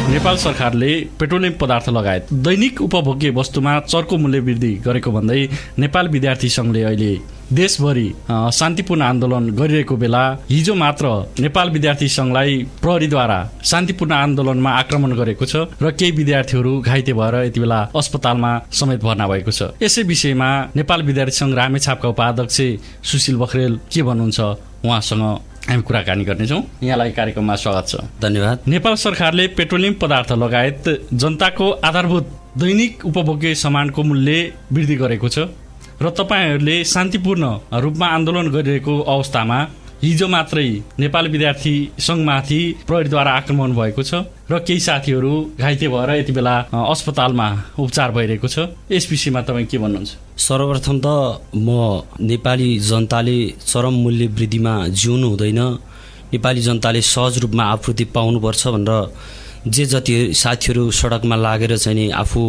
नेपाल सरकारले पेट्रोलियम पदार्थ लगायत दैनिक उपभोग्य वस्तुमा चर्को मूल्य वृद्धि गरेको भन्दै नेपाल विद्यार्थी संघले अहिले देशभरि शान्तिपूर्ण आन्दोलन गरिरहेको बेला हिजो मात्र नेपाल विद्यार्थी संघलाई प्रहरीद्वारा शान्तिपूर्ण आन्दोलनमा आक्रमण गरेको छ र केही विद्यार्थीहरू घाइते भएर यति बेला अस्पतालमा समेत भर्ना भएको छ। यसै विषयमा नेपाल विद्यार्थी संघ रामेछापका उपाध्यक्ष सुशील बखरेल के भन्नुहुन्छ, उहाँसँग हामी कुराकानी गर्नेछौँ। यहाँलाई कार्यक्रममा स्वागत छ। धन्यवाद। नेपाल सरकारले पेट्रोलियम पदार्थ लगायत जनताको आधारभूत दैनिक उपभोग्य सामानको मूल्य वृद्धि गरेको छ र तपाईहरूले शान्तिपूर्ण रूपमा आन्दोलन गरिरहेको अवस्थामा हिजो मात्रै नेपाल विद्यार्थी संघमाथि प्रहरीद्वारा आक्रमण भएको छ र केही साथीहरू घाइते भएर यति बेला अस्पतालमा उपचार भइरहेको छ। यस विषयमा तपाईँ के भन्नुहुन्छ? सर्वप्रथम त म नेपाली जनताले चरम मूल्य वृद्धिमा जिउनु हुँदैन, नेपाली जनताले सहज रूपमा आपूर्ति पाउनुपर्छ भनेर जति साथीहरू सडकमा लागेर चाहिँ आफू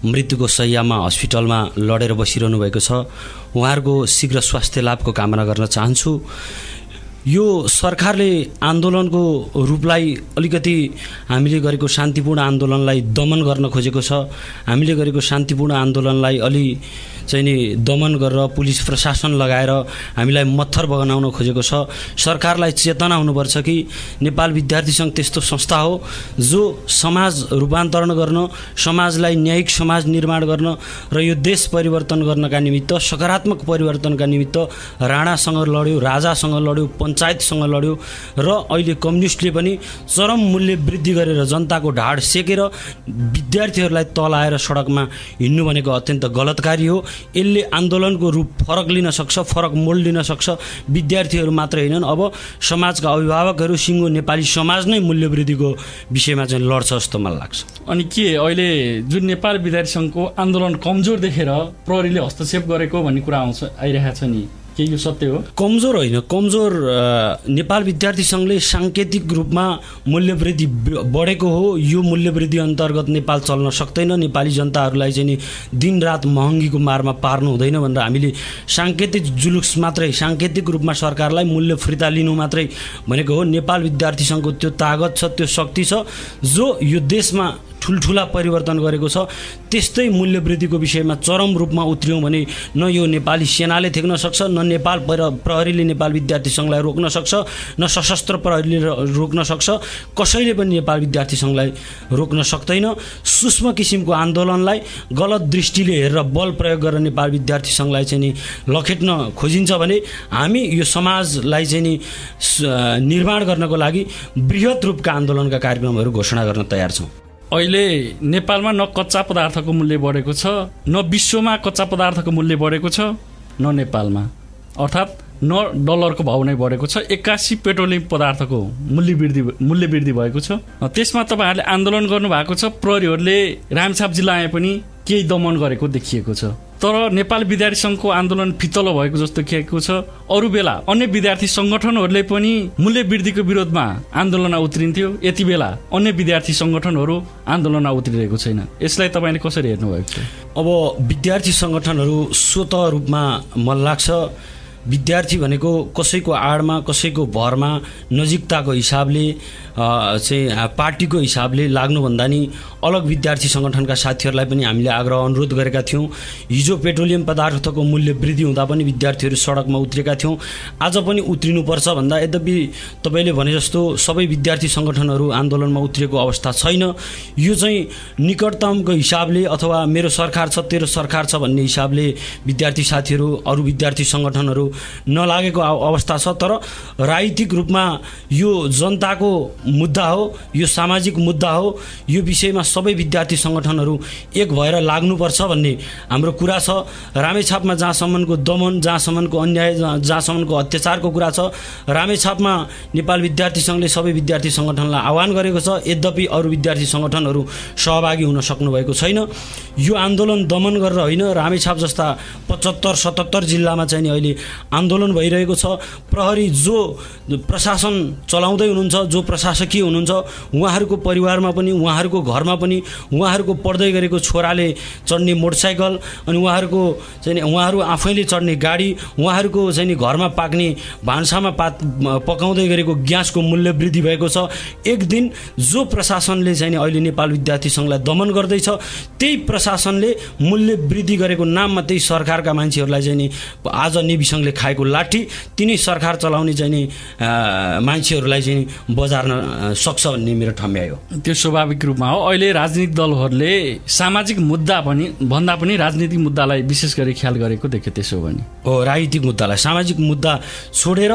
मृत्युको शैय्यामा हस्पिटलमा लडेर बसिरहनु भएको छ, उहाँहरूको शीघ्र स्वास्थ्य लाभको कामना गर्न चाहन्छु। यो सरकारले आन्दोलनको रूपलाई अलिकति हामीले गरेको शान्तिपूर्ण आन्दोलनलाई दमन गर्न खोजेको छ। हामीले गरेको शान्तिपूर्ण आन्दोलनलाई अलि चाहिँ नि दमन गरेर पुलिस प्रशासन लगाएर हामीलाई मत्थर बनाउन खोजेको छ। सरकारलाई चेतना हुनुपर्छ कि नेपाल विद्यार्थी सङ्घ त्यस्तो संस्था हो जो समाज रूपान्तरण गर्न, समाजलाई न्यायिक समाज निर्माण गर्न र यो देश परिवर्तन गर्नका निमित्त, सकारात्मक परिवर्तनका निमित्त राणासँग लड्यो, राजासँग लड्यो, पञ्चायतसँग लड्यो र अहिले कम्युनिस्टले पनि चरम मूल्य वृद्धि गरेर जनताको ढाड सेकेर विद्यार्थीहरूलाई तलाएर सडकमा हिँड्नु भनेको अत्यन्त गलतकारी हो। यसले आन्दोलनको रूप फरक लिन सक्छ, फरक मोड लिन सक्छ। विद्यार्थीहरू मात्र होइनन्, अब समाजका अभिभावकहरू, सिङ्गो नेपाली समाज नै मूल्य वृद्धिको विषयमा चाहिँ लड्छ जस्तो मलाई लाग्छ। अनि के अहिले जुन नेपाल विद्यार्थी सङ्घको आन्दोलन कमजोर देखेर प्रहरीले हस्तक्षेप गरेको भन्ने कुरा आइरहेको छ नि, के यो सत्य हो? कमजोर होइन, कमजोर नेपाल विद्यार्थी सङ्घले साङ्केतिक रूपमा मूल्य वृद्धि बढेको हो। यो मूल्य वृद्धि अन्तर्गत नेपाल चल्न सक्दैन। नेपाली जनताहरूलाई चाहिँ नि दिनरात महँगीको मारमा पार्नु हुँदैन भनेर हामीले साङ्केतिक जुलुस मात्रै, साङ्केतिक रूपमा सरकारलाई मूल्य फिर्ता लिनु मात्रै भनेको हो। नेपाल विद्यार्थी सङ्घको त्यो तागत छ, त्यो शक्ति छ जो यो देशमा ठुल्ठुला परिवर्तन गरेको छ। त्यस्तै मूल्य वृद्धिको विषयमा चरम रूपमा उत्रियौँ भने न यो नेपाली सेनाले थेक्न सक्छ, न नेपाल प्रहरीले नेपाल विद्यार्थी सङ्घलाई रोक्न सक्छ, न सशस्त्र प्रहरीले रोक्न सक्छ। कसैले पनि नेपाल विद्यार्थी सङ्घलाई रोक्न सक्दैन। सूक्ष्म किसिमको आन्दोलनलाई गलत दृष्टिले हेरेर बल प्रयोग गरेर नेपाल विद्यार्थी सङ्घलाई चाहिँ नि लखेट्न खोजिन्छ भने हामी यो समाजलाई चाहिँ नि निर्माण गर्नको लागि बृहत रूपका आन्दोलनका कार्यक्रमहरू घोषणा गर्न तयार छौँ। अहिले नेपालमा न कच्चा पदार्थको मूल्य बढेको छ, न विश्वमा कच्चा पदार्थको मूल्य बढेको छ, न नेपालमा, अर्थात् न डलरको भाउ नै बढेको छ। 81 पेट्रोलियम पदार्थको मूल्य वृद्धि भएको छ। त्यसमा तपाईँहरूले आन्दोलन गर्नुभएको छ। प्रहरीहरूले रामेछाप जिल्ला आए पनि केही दमन गरेको देखिएको छ, तर नेपाल विद्यार्थी सङ्घको आन्दोलन फितलो भएको जस्तो देखिएको छ। अरू बेला अन्य विद्यार्थी सङ्गठनहरूले पनि मूल्य वृद्धिको विरोधमा आन्दोलनमा उत्रिन्थ्यो, यति बेला अन्य विद्यार्थी सङ्गठनहरू आन्दोलनमा उत्रिरहेको छैन। यसलाई तपाईँले कसरी हेर्नुभएको छ? अब विद्यार्थी सङ्गठनहरू स्वतः रूपमा मलाई लाग्छ विद्यार्थी भनेको कसैको आडमा, कसैको भरमा, नजिकताको हिसाबले चाहिँ पार्टीको हिसाबले लाग्नुभन्दा नि अलग विद्यार्थी सङ्गठनका साथीहरूलाई पनि हामीले आग्रह अनुरोध गरेका थियौँ। हिजो पेट्रोलियम पदार्थको मूल्य वृद्धि हुँदा पनि विद्यार्थीहरू सडकमा उत्रेका थियौँ। आज पनि उत्रिनुपर्छ भन्दा, यद्यपि तपाईँले भने जस्तो सबै विद्यार्थी सङ्गठनहरू आन्दोलनमा उत्रिएको अवस्था छैन। यो चाहिँ निकटतमको हिसाबले अथवा मेरो सरकार छ तेरो सरकार छ भन्ने हिसाबले विद्यार्थी साथीहरू, अरू विद्यार्थी सङ्गठनहरू नलागेको अवस्था छ। तर राजनीतिक रूपमा यो जनताको मुद्दा हो, यो सामाजिक मुद्दा हो। यो विषयमा सबै विद्यार्थी सङ्गठनहरू एक भएर लाग्नुपर्छ भन्ने हाम्रो कुरा छ। रामेछापमा जहाँसम्मको दमन, जहाँसम्मको अन्याय, जहाँसम्मको अत्याचारको कुरा छ, रामेछापमा नेपाल विद्यार्थी सङ्घले सबै विद्यार्थी सङ्गठनलाई आह्वान गरेको छ। यद्यपि अरू विद्यार्थी सङ्गठनहरू सहभागी हुन सक्नुभएको छैन। यो आन्दोलन दमन गरेर होइन, रामेछाप जस्ता 75-77 जिल्लामा चाहिँ अहिले आन्दोलन भइरहेको छ। प्रहरी जो प्रशासन चलाउँदै हुनुहुन्छ, जो प्रशासकीय हुनुहुन्छ, उहाँहरूको परिवारमा पनि, उहाँहरूको घरमा पनि उहाँहरूको पढ्दै गरेको छोराले चढ्ने मोटरसाइकल अनि उहाँहरू आफैले चढ्ने गाडी, उहाँहरूको चाहिँ घरमा पाक्ने भान्सामा पकाउँदै गरेको ग्यासको मूल्य वृद्धि भएको छ। एक दिन जो प्रशासनले चाहिँ अहिले नेपाल विद्यार्थी सङ्घलाई दमन गर्दैछ, त्यही प्रशासनले मूल्य वृद्धि गरेको नाममा त्यही सरकारका मान्छेहरूलाई चाहिँ नि आज नेभी सङ्घले खाएको लाठी तिनै सरकार चलाउने चाहिँ नि मान्छेहरूलाई चाहिँ बजार्न सक्छ भन्ने मेरो ठम्याइ हो। त्यो स्वाभाविक रूपमा हो। अहिले राजनीतिक दलहरूले सामाजिक मुद्दा पनि भन्दा पनि राजनीतिक मुद्दालाई विशेष गरी ख्याल गरेको देख्यो। त्यसो भने हो, राजनीतिक मुद्दालाई सामाजिक मुद्दा छोडेर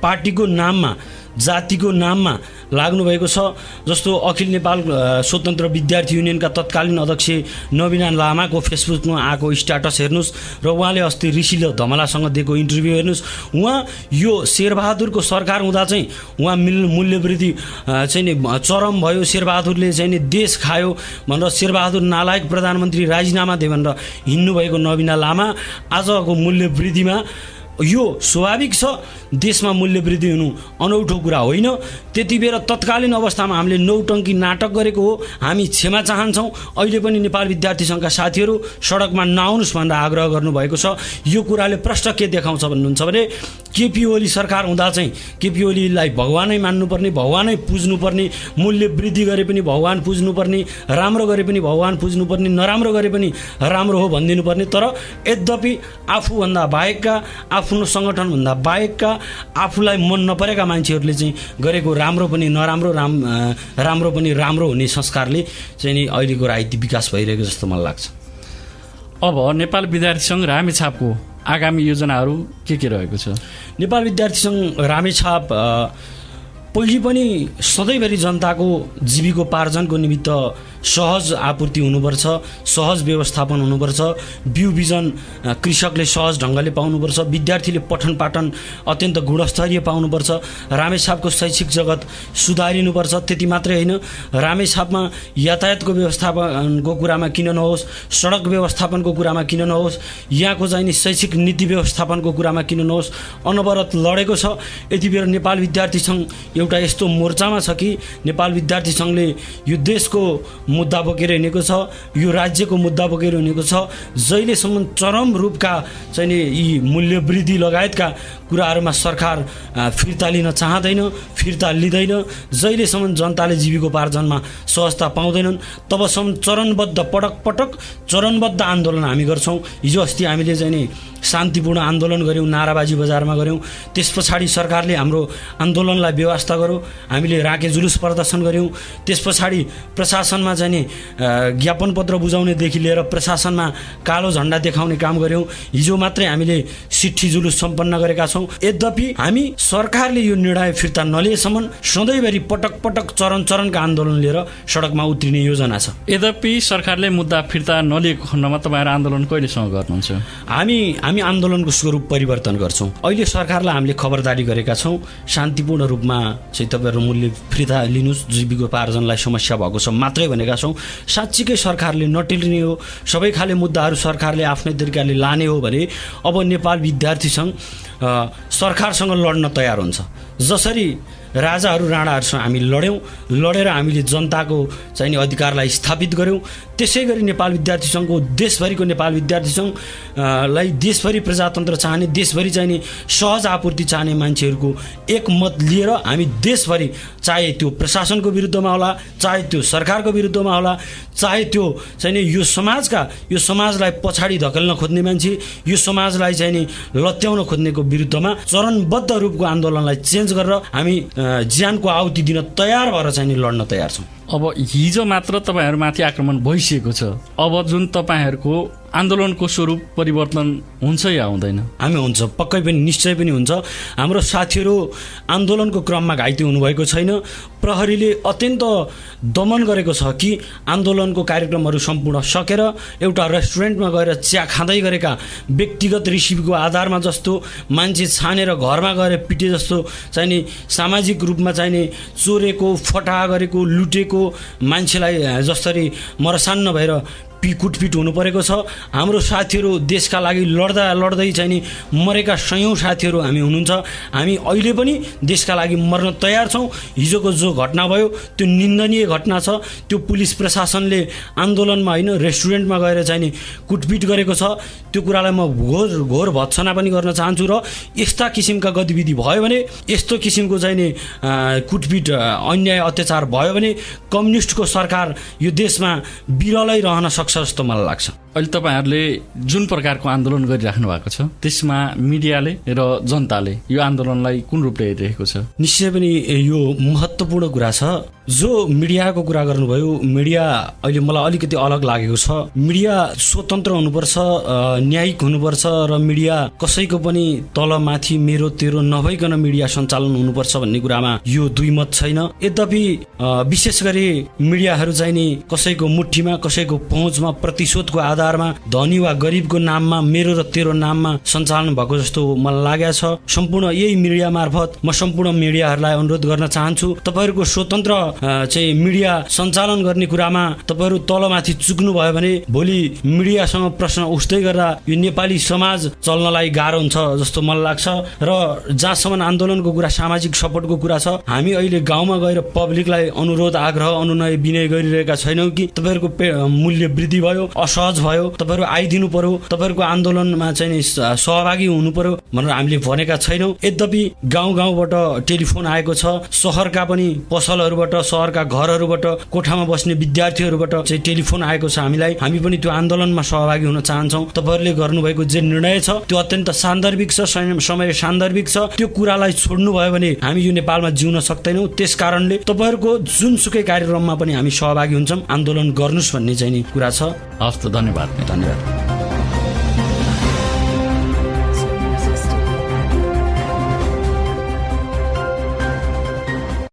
पार्टीको नाममा, जातिको नाममा लाग्नुभएको छ। जस्तो अखिल नेपाल स्वतन्त्र विद्यार्थी युनियनका तत्कालीन अध्यक्ष नवीना लामाको फेसबुकमा आएको स्ट्याटस हेर्नुहोस् र उहाँले अस्ति ऋषिले धमलासँग दिएको इन्टरभ्यू हेर्नुहोस्। उहाँ यो शेरबहादुरको सरकार हुँदा चाहिँ उहाँ मूल्यवृद्धि चाहिँ नि चरम भयो, शेरबहादुरले चाहिँ नि देश खायो भनेर शेरबहादुर नालायक प्रधानमन्त्री राजीनामा दे भनेर हिँड्नुभएको नवीना लामा आजको मूल्यवृद्धिमा यो स्वाभाविक छ। देशमा मूल्यवृद्धि हुनु अनौठो कुरा होइन। त्यति बेला तत्कालीन अवस्थामा हामीले नौटङ्की नाटक गरेको हो। हामी क्षमा चाहन्छौँ। अहिले पनि नेपाल विद्यार्थी सङ्घका साथीहरू सडकमा नआउनुहोस् भनेर आग्रह गर्नुभएको छ। यो कुराले प्रष्ट के देखाउँछ भन्नुहुन्छ भने केपी ओली सरकार हुँदा चाहिँ केपी ओलीलाई भगवानै मान्नुपर्ने, भगवानै पुज्नुपर्ने, मूल्य वृद्धि गरे पनि भगवान पुज्नुपर्ने, राम्रो गरे पनि भगवान पुज्नुपर्ने, नराम्रो गरे पनि राम्रो हो भनिदिनुपर्ने। तर यद्यपि आफूभन्दा बाहेकका, आफ्नो सङ्गठनभन्दा बाहेकका, आफूलाई मन नपरेका मान्छेहरूले चाहिँ गरेको राम्रो पनि नराम्रो, राम्रो पनि राम्रो हुने संस्कारले चाहिँ नि अहिलेको राजनीति विकास भइरहेको जस्तो मलाई लाग्छ। अब नेपाल विद्यार्थी सङ्घ रामेछापको आगामी योजनाहरू के रहेको छ? नेपाल विद्यार्थी सङ्घ रामेछाप पहिले पनि सधैँभरि जनताको जीविकोपार्जनको निमित्त सहज आपूर्ति हुनुपर्छ, सहज व्यवस्थापन हुनुपर्छ, बिउ बिजन कृषकले सहज ढङ्गले पाउनुपर्छ, विद्यार्थीले पठन पाठन अत्यन्त गुणस्तरीय पाउनुपर्छ, रामेछापको शैक्षिक जगत सुधारिनुपर्छ। त्यति मात्रै होइन, रामेछापमा यातायातको व्यवस्थापनको कुरामा किन नहोस्, सडक व्यवस्थापनको कुरामा किन नहोस्, यहाँको चाहिँ नि शैक्षिक नीति व्यवस्थापनको कुरामा किन नहोस्, अनवरत लडेको छ। यति बेला नेपाल विद्यार्थी सङ्घ एउटा यस्तो मोर्चामा छ कि नेपाल विद्यार्थी सङ्घले यो देशको मुद्दा बोकेर हिँडेको छ, यो राज्यको मुद्दा बोकेर हिँडेको छ। जहिलेसम्म चरम रूपका चाहिँ नि यी मूल्य वृद्धि लगायतका कुराहरूमा सरकार फिर्ता लिन चाहँदैन, फिर्ता लिँदैन, जहिलेसम्म जनताले जीविकोपार्जनमा सहजता पाउँदैनन् तबसम्म चरणबद्ध पटक पटक चरणबद्ध आन्दोलन हामी गर्छौँ। हिजो अस्ति हामीले चाहिँ नि शान्तिपूर्ण आन्दोलन गऱ्यौँ, नाराबाजी बजारमा गऱ्यौँ। त्यस पछाडि सरकारले हाम्रो आन्दोलनलाई व्यवस्था गर्यो, हामीले राके जुलुस प्रदर्शन गऱ्यौँ। त्यस पछाडि प्रशासनमा चाहिँ नि ज्ञापन पत्र बुझाउनेदेखि लिएर प्रशासनमा कालो झन्डा देखाउने काम गऱ्यौँ। हिजो मात्रै हामीले सिट्ठी जुलुस सम्पन्न गरेका छौँ। यद्यपि हामी सरकारले यो निर्णय फिर्ता नलिएसम्म सधैँभरि पटक पटक चरणका आन्दोलन लिएर सडकमा उत्रिने योजना छ। यद्यपि सरकारले मुद्दा फिर्ता नलिएको खण्डमा तपाईँहरू आन्दोलन कहिलेसम्म गर्नुहुन्छ? हामी आन्दोलनको स्वरूप परिवर्तन गर्छौँ। अहिले सरकारलाई हामीले खबरदारी गरेका छौँ, शान्तिपूर्ण रूपमा चाहिँ तपाईँहरू मूल्य फिर्ता लिनुहोस्, जीविकोपार्जनलाई समस्या भएको छ मात्रै भनेका छौँ। साँच्चीकै सरकारले नटिल्ने हो, सबै खाले मुद्दाहरू सरकारले आफ्नै तरिकाले लाने हो भने अब नेपाल विद्यार्थी सङ्घ सरकारसँग लड्न तयार हुन्छ। जसरी राजाहरू राणाहरूसँग हामी लडेर हामीले जनताको चाहिँ अधिकारलाई स्थापित गऱ्यौँ, त्यसै गरी नेपाल विद्यार्थी सङ्घको देशभरिको नेपाल विद्यार्थी सङ्घलाई देशभरि प्रजातन्त्र चाहने, देशभरि चाहिने सहज आपूर्ति चाहने मान्छेहरूको एक मत लिएर हामी देशभरि, चाहे त्यो प्रशासनको विरुद्धमा होला, चाहे त्यो सरकारको विरुद्धमा होला, चाहे त्यो चाहिँ यो समाजलाई पछाडि धकेल्न खोज्ने मान्छे, यो समाजलाई चाहिँ नि लत्याउन खोज्नेको विरुद्धमा चरणबद्ध रूपको आन्दोलनलाई चेन्ज गरेर हामी ज्यानको आहुति दिन तयार भएर चाहिँ नि लड्न तयार छौँ। अब हिजो मात्र तपाईँहरूमाथि आक्रमण भइसकेको छ, अब जुन तपाईँहरूको आन्दोलनको स्वरूप परिवर्तन हुन्छ या हुँदैन? हामी हुन्छ, पक्कै पनि, निश्चय पनि हुन्छ। हाम्रो साथीहरू आन्दोलनको क्रममा घाइते हुनुभएको छैन। प्रहरीले अत्यन्त दमन गरेको छ कि आन्दोलनको कार्यक्रमहरू सम्पूर्ण सकेर एउटा रेस्टुरेन्टमा गएर चिया खाँदै गरेका व्यक्तिगत रिसिभको आधारमा जस्तो मान्छे छानेर घरमा गएर पिटे जस्तो चाहिँ नि सामाजिक रूपमा चाहिँ नि चोरेको, फटाहा गरेको, लुटेको मान्छेलाई जसरी मरसान्न भएर कुटपिट हुनु परेको छ। हाम्रो साथीहरू देशका लागि लड्दा लड्दै चाहिँ नि मरेका सयौँ साथीहरू हामी हुनुहुन्छ। हामी अहिले पनि देशका लागि मर्न तयार छौँ। हिजोको जो घटना भयो त्यो निन्दनीय घटना छ। त्यो पुलिस प्रशासनले आन्दोलनमा होइन रेस्टुरेन्टमा गएर चाहिँ नि कुटपिट गरेको छ। त्यो कुरालाई म घोर भत्सना पनि गर्न चाहन्छु। र यस्ता किसिमका गतिविधि भयो भने, यस्तो किसिमको चाहिँ नि कुटपिट अन्याय अत्याचार भयो भने कम्युनिस्टको सरकार यो देशमा बिरलै रहन सक्छ जस्तो मलाई लाग्छ। अहिले तपाईँहरूले जुन प्रकारको आन्दोलन गरिराख्नु भएको छ त्यसमा मिडियाले र जनताले यो आन्दोलनलाई कुन रूपले हेरिरहेको छ? निश्चय पनि यो महत्त्वपूर्ण कुरा छ। जो मिडियाको कुरा गर्नुभयो, मिडिया अहिले मलाई अलिकति अलग लागेको छ। मिडिया स्वतन्त्र हुनुपर्छ, न्यायिक हुनुपर्छ र मिडिया कसैको पनि तलमाथि मेरो तेरो नभइकन मिडिया सञ्चालन हुनुपर्छ भन्ने कुरामा यो दुई मत छैन। यद्यपि विशेष गरी मिडियाहरू चाहिँ नि कसैको मुठीमा, कसैको पहुँचमा, प्रतिशोधको आधारमा, धनी वा गरिबको नाममा, मेरो र तेरो नाममा सञ्चालन भएको जस्तो मलाई लागेको छ। सम्पूर्ण यही मिडिया मार्फत म सम्पूर्ण मिडियाहरूलाई अनुरोध गर्न चाहन्छु, तपाईँहरूको स्वतन्त्र चाहिँ मिडिया सञ्चालन गर्ने कुरामा तपाईँहरू तलमाथि चुक्नुभयो भने भोलि मिडियासँग प्रश्न उठ्दै गर्दा यो नेपाली समाज चल्नलाई गाह्रो हुन्छ जस्तो मलाई लाग्छ। र जहाँसम्म आन्दोलनको कुरा, सामाजिक सपोर्टको कुरा छ, हामी अहिले गाउँमा गएर पब्लिकलाई अनुरोध, आग्रह, अनुनय, विनय गरिरहेका छैनौँ कि तपाईँहरूको मूल्य वृद्धि भयो, असहज भयो, तपाईँहरू आइदिनु पर्यो, तपाईँहरूको आन्दोलनमा चाहिँ सहभागी हुनु पर्यो भनेर हामीले भनेका छैनौँ। यद्यपि गाउँ गाउँबाट टेलिफोन आएको छ, सहरका पनि पसलहरूबाट, सहरका घरहरूबाट, कोठामा बस्ने विद्यार्थीहरूबाट चाहिँ टेलिफोन आएको छ हामीलाई। हामी पनि त्यो आन्दोलनमा सहभागी हुन चाहन्छौँ। तपाईँहरूले गर्नुभएको जे निर्णय छ त्यो अत्यन्त सान्दर्भिक छ, समय सान्दर्भिक छ। त्यो कुरालाई छोड्नुभयो भने हामी यो नेपालमा जिउन सक्दैनौँ। त्यस कारणले तपाईँहरूको जुनसुकै कार्यक्रममा पनि हामी सहभागी हुन्छौँ। आन्दोलन गर्नुहोस् भन्ने चाहिँ नि कुरा छ। हस् त, धन्यवाद। धन्यवाद।